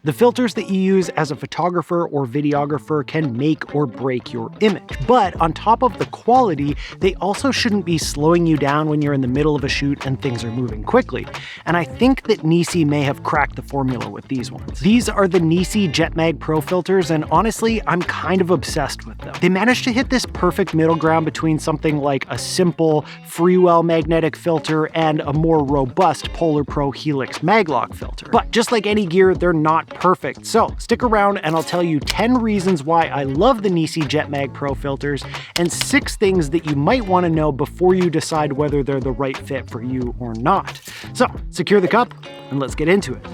The filters that you use as a photographer or videographer can make or break your image. But on top of the quality, they also shouldn't be slowing you down when you're in the middle of a shoot and things are moving quickly. And I think that NiSi may have cracked the formula with these ones. These are the NiSi JetMag Pro filters, and honestly, I'm kind of obsessed with them. They managed to hit this perfect middle ground between something like a simple Freewell magnetic filter and a more robust Polar Pro Helix Maglock filter. But just like any gear, they're not perfect. So stick around and I'll tell you 10 reasons why I love the NiSi JetMag Pro filters and 6 things that you might want to know before you decide whether they're the right fit for you or not. So secure the cup and let's get into it.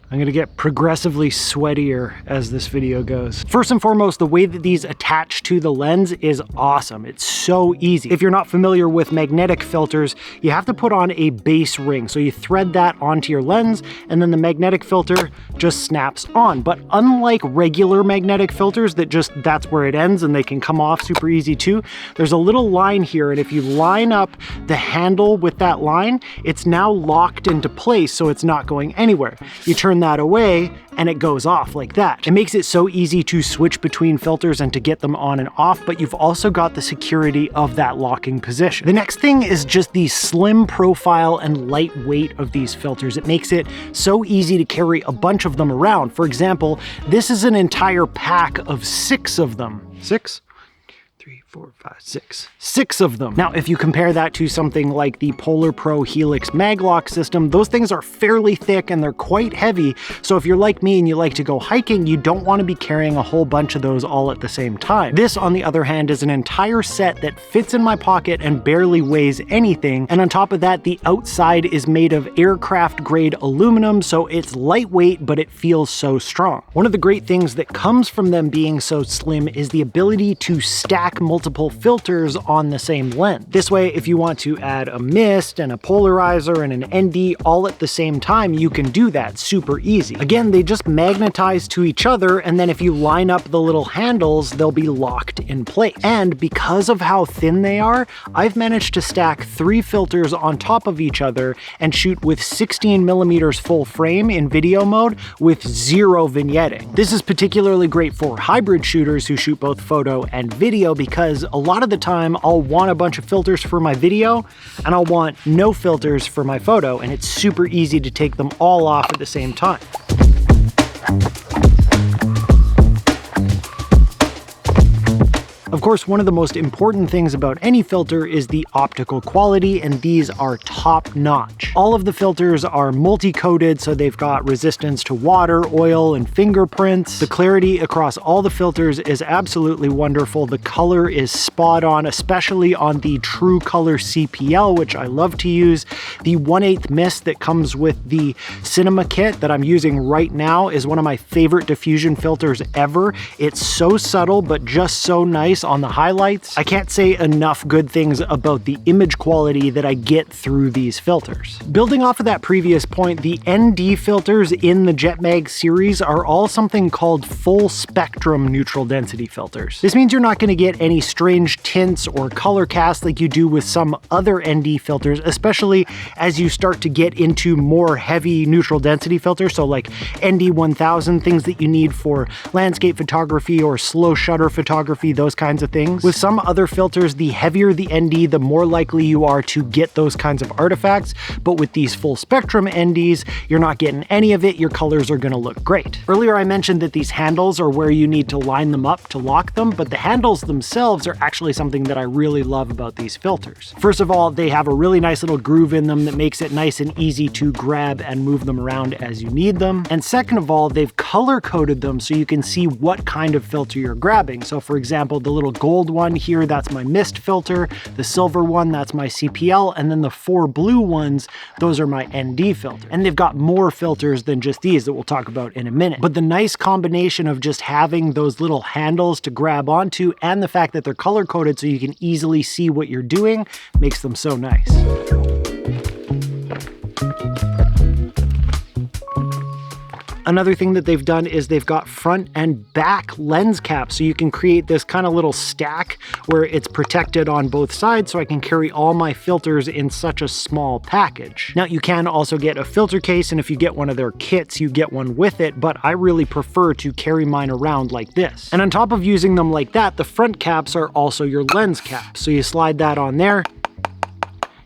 I'm gonna get progressively sweatier as this video goes. First and foremost, the way that these attach to the lens is awesome. It's so easy. If you're not familiar with magnetic filters, you have to put on a base ring. So you thread that onto your lens and then the magnetic filter just snaps on. But unlike regular magnetic filters that's where it ends and they can come off super easy too, there's a little line here, and if you line up the handle with that line, it's now locked into place so it's not going anywhere. You turn that away and it goes off like that. It makes it so easy to switch between filters and to get them on and off, but you've also got the security of that locking position. The next thing is just the slim profile and lightweight of these filters. It makes it so easy to carry a bunch of them around. For example, this is an entire pack of 6 of them. 6? 3, 4, 5, 6. 6 of them. Now, if you compare that to something like the Polar Pro Helix Maglock system, those things are fairly thick and they're quite heavy. So if you're like me and you like to go hiking, you don't want to be carrying a whole bunch of those all at the same time. This, on the other hand, is an entire set that fits in my pocket and barely weighs anything. And on top of that, the outside is made of aircraft grade aluminum, so it's lightweight, but it feels so strong. One of the great things that comes from them being so slim is the ability to stack multiple filters on the same lens. This way, if you want to add a mist and a polarizer and an ND all at the same time, you can do that super easy. Again, they just magnetize to each other, and then if you line up the little handles, they'll be locked in place. And because of how thin they are, I've managed to stack 3 filters on top of each other and shoot with 16mm full frame in video mode with 0 vignetting. This is particularly great for hybrid shooters who shoot both photo and video, because a lot of the time I'll want a bunch of filters for my video and I'll want no filters for my photo, and it's super easy to take them all off at the same time. Of course, one of the most important things about any filter is the optical quality, and these are top-notch. All of the filters are multi-coated, so they've got resistance to water, oil, and fingerprints. The clarity across all the filters is absolutely wonderful. The color is spot on, especially on the True Color CPL, which I love to use. The 1/8 mist that comes with the Cinema kit that I'm using right now is one of my favorite diffusion filters ever. It's so subtle, but just so nice on the highlights. I can't say enough good things about the image quality that I get through these filters. Building off of that previous point, the ND filters in the JetMag series are all something called full spectrum neutral density filters. This means you're not going to get any strange tints or color cast like you do with some other ND filters, especially as you start to get into more heavy neutral density filters, so like ND 1000, things that you need for landscape photography or slow shutter photography, those kinds of things. With some other filters, the heavier the ND, the more likely you are to get those kinds of artifacts, but with these full spectrum NDs, you're not getting any of it. Your colors are gonna look great. Earlier I mentioned that these handles are where you need to line them up to lock them, but the handles themselves are actually something that I really love about these filters. First of all, they have a really nice little groove in them that makes it nice and easy to grab and move them around as you need them. And second of all, they've color coded them so you can see what kind of filter you're grabbing. So for example, the little gold one here, that's my mist filter. The silver one, that's my CPL. And then the 4 blue ones, those are my ND filter. And they've got more filters than just these that we'll talk about in a minute. But the nice combination of just having those little handles to grab onto and the fact that they're color coded so you can easily see what you're doing makes them so nice. Another thing that they've done is they've got front and back lens caps, so you can create this kind of little stack where it's protected on both sides, so I can carry all my filters in such a small package. Now you can also get a filter case, and if you get one of their kits, you get one with it, but I really prefer to carry mine around like this. And on top of using them like that, the front caps are also your lens caps. So you slide that on there,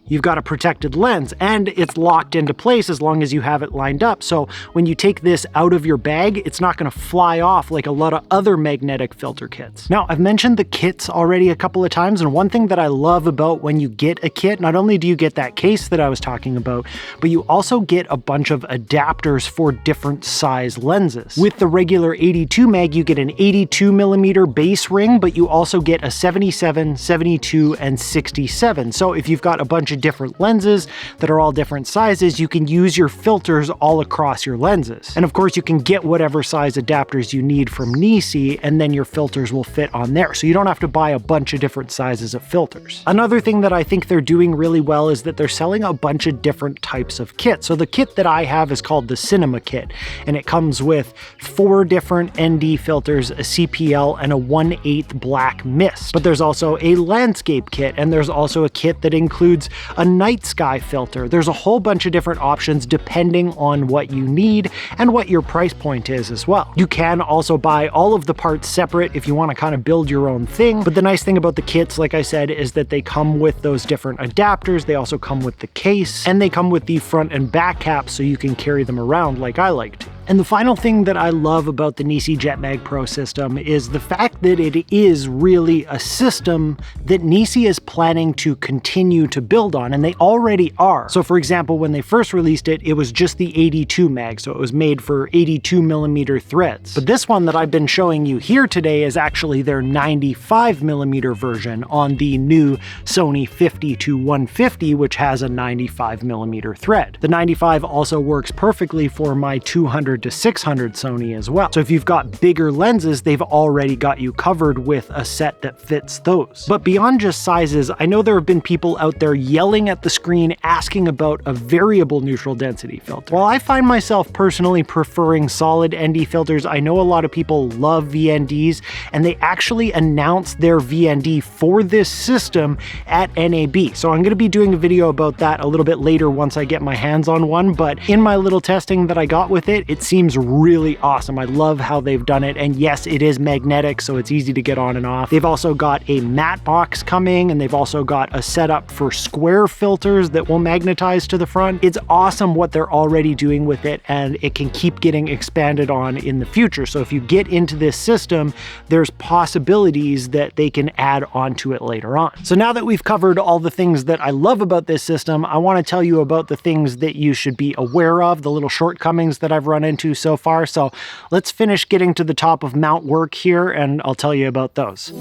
you've got a protected lens, and it's locked into place as long as you have it lined up. So when you take this out of your bag, it's not gonna fly off like a lot of other magnetic filter kits. Now, I've mentioned the kits already a couple of times, and one thing that I love about when you get a kit, not only do you get that case that I was talking about, but you also get a bunch of adapters for different size lenses. With the regular 82 mag, you get an 82mm base ring, but you also get a 77, 72, and 67. So if you've got a bunch of different lenses that are all different sizes, you can use your filters all across your lenses. And of course, you can get whatever size adapters you need from NiSi, and then your filters will fit on there. So you don't have to buy a bunch of different sizes of filters. Another thing that I think they're doing really well is that they're selling a bunch of different types of kits. So the kit that I have is called the Cinema Kit, and it comes with 4 different ND filters, a CPL, and a 1/8 black mist. But there's also a landscape kit, and there's also a kit that includes a night sky filter. There's a whole bunch of different options depending on what you need and what your price point is as well. You can also buy all of the parts separate if you want to kind of build your own thing, but the nice thing about the kits, like I said, is that they come with those different adapters, they also come with the case, and they come with the front and back caps so you can carry them around like I like to. And the final thing that I love about the NiSi JetMag Pro system is the fact that it is really a system that NiSi is planning to continue to build on, and they already are. So for example, when they first released it, it was just the 82 mag, so it was made for 82mm threads. But this one that I've been showing you here today is actually their 95mm version on the new Sony 50-150, which has a 95mm thread. The 95 also works perfectly for my 200 to 600 Sony as well. So if you've got bigger lenses, they've already got you covered with a set that fits those. But beyond just sizes, I know there have been people out there yelling at the screen asking about a variable neutral density filter. While I find myself personally preferring solid ND filters, I know a lot of people love VNDs, and they actually announced their VND for this system at NAB. So I'm going to be doing a video about that a little bit later once I get my hands on one, but in my little testing that I got with it, it seems really awesome. I love how they've done it, and yes, it is magnetic, so it's easy to get on and off. They've also got a matte box coming, and they've also got a setup for square filters that will magnetize to the front. It's awesome what they're already doing with it, and it can keep getting expanded on in the future. So if you get into this system, there's possibilities that they can add onto it later on. So now that we've covered all the things that I love about this system, I want to tell you about the things that you should be aware of, the little shortcomings that I've run into so far. So let's finish getting to the top of mount work here, and I'll tell you about those.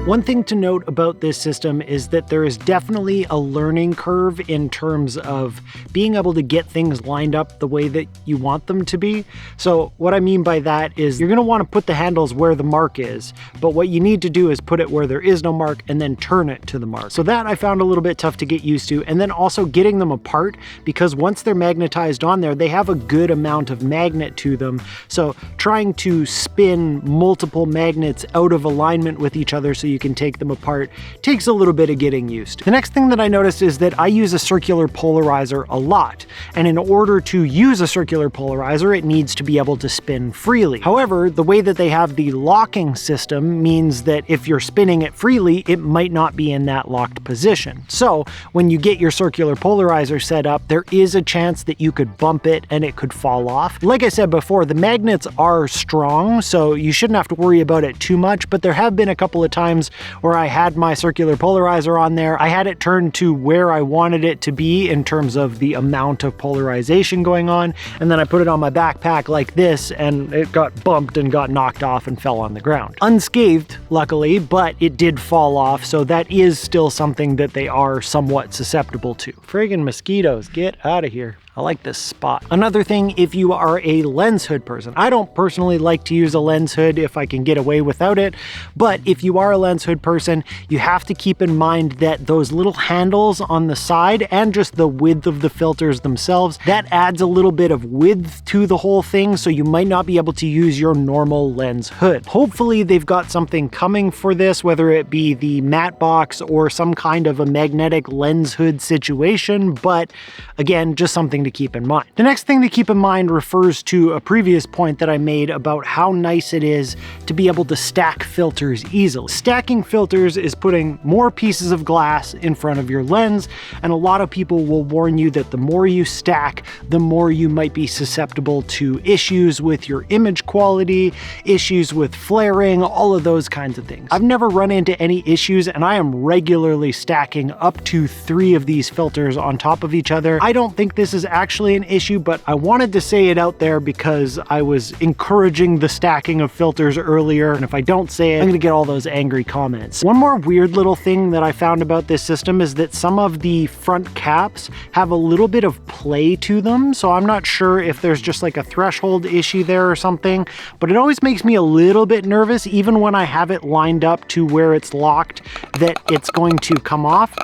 One thing to note about this system is that there is definitely a learning curve in terms of being able to get things lined up the way that you want them to be. So what I mean by that is you're going to want to put the handles where the mark is, but what you need to do is put it where there is no mark and then turn it to the mark. So that I found a little bit tough to get used to, and then also getting them apart, because once they're magnetized on there, they have a good amount of magnet to them. So trying to spin multiple magnets out of alignment with each other so you can take them apart takes a little bit of getting used to. The next thing that I noticed is that I use a circular polarizer a lot, and in order to use a circular polarizer, it needs to be able to spin freely. However, the way that they have the locking system means that if you're spinning it freely, it might not be in that locked position. So when you get your circular polarizer set up, there is a chance that you could bump it and it could fall off. Like I said before, the magnets are strong, so you shouldn't have to worry about it too much, but there have been a couple of times where I had my circular polarizer on there. I had it turned to where I wanted it to be in terms of the amount of polarization going on, and then I put it on my backpack like this, and it got bumped and got knocked off and fell on the ground. Unscathed, luckily, but it did fall off, so that is still something that they are somewhat susceptible to. Friggin' mosquitoes, get out of here. I like this spot. Another thing, if you are a lens hood person, I don't personally like to use a lens hood if I can get away without it, but if you are a lens hood person, you have to keep in mind that those little handles on the side and just the width of the filters themselves, that adds a little bit of width to the whole thing, so you might not be able to use your normal lens hood. Hopefully they've got something coming for this, whether it be the matte box or some kind of a magnetic lens hood situation, but again, just something to keep in mind. The next thing to keep in mind refers to a previous point that I made about how nice it is to be able to stack filters easily. Stacking filters is putting more pieces of glass in front of your lens, and a lot of people will warn you that the more you stack, the more you might be susceptible to issues with your image quality, issues with flaring, all of those kinds of things. I've never run into any issues, and I am regularly stacking up to 3 of these filters on top of each other. I don't think this is actually an issue, but I wanted to say it out there because I was encouraging the stacking of filters earlier, and if I don't say it, I'm gonna get all those angry comments. One more weird little thing that I found about this system is that some of the front caps have a little bit of play to them, so I'm not sure if there's just like a threshold issue there or something, but it always makes me a little bit nervous, even when I have it lined up to where it's locked, that it's going to come off.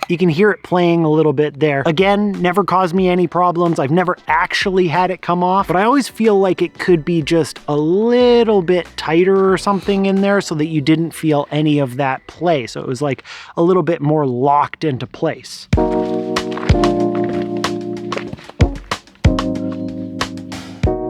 You can hear it playing a little bit there. Again, never caused me any problems. I've never actually had it come off, but I always feel like it could be just a little bit tighter or something in there so that you didn't feel any of that play. So it was like a little bit more locked into place.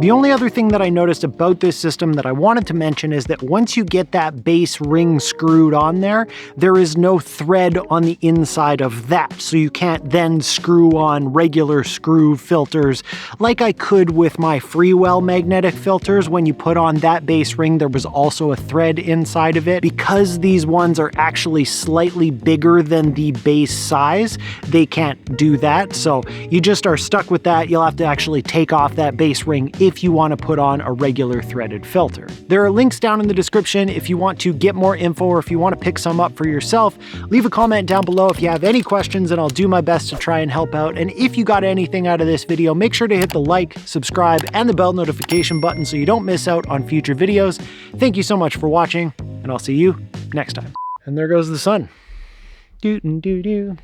The only other thing that I noticed about this system that I wanted to mention is that once you get that base ring screwed on there, there is no thread on the inside of that. So you can't then screw on regular screw filters like I could with my Freewell magnetic filters. When you put on that base ring, there was also a thread inside of it. Because these ones are actually slightly bigger than the base size, they can't do that. So you just are stuck with that. You'll have to actually take off that base ring if you want to put on a regular threaded filter. There are links down in the description if you want to get more info or if you want to pick some up for yourself. Leave a comment down below if you have any questions and I'll do my best to try and help out. And if you got anything out of this video, make sure to hit the like, subscribe, and the bell notification button so you don't miss out on future videos. Thank you so much for watching, and I'll see you next time. And there goes the sun. Doo-doo-doo-doo.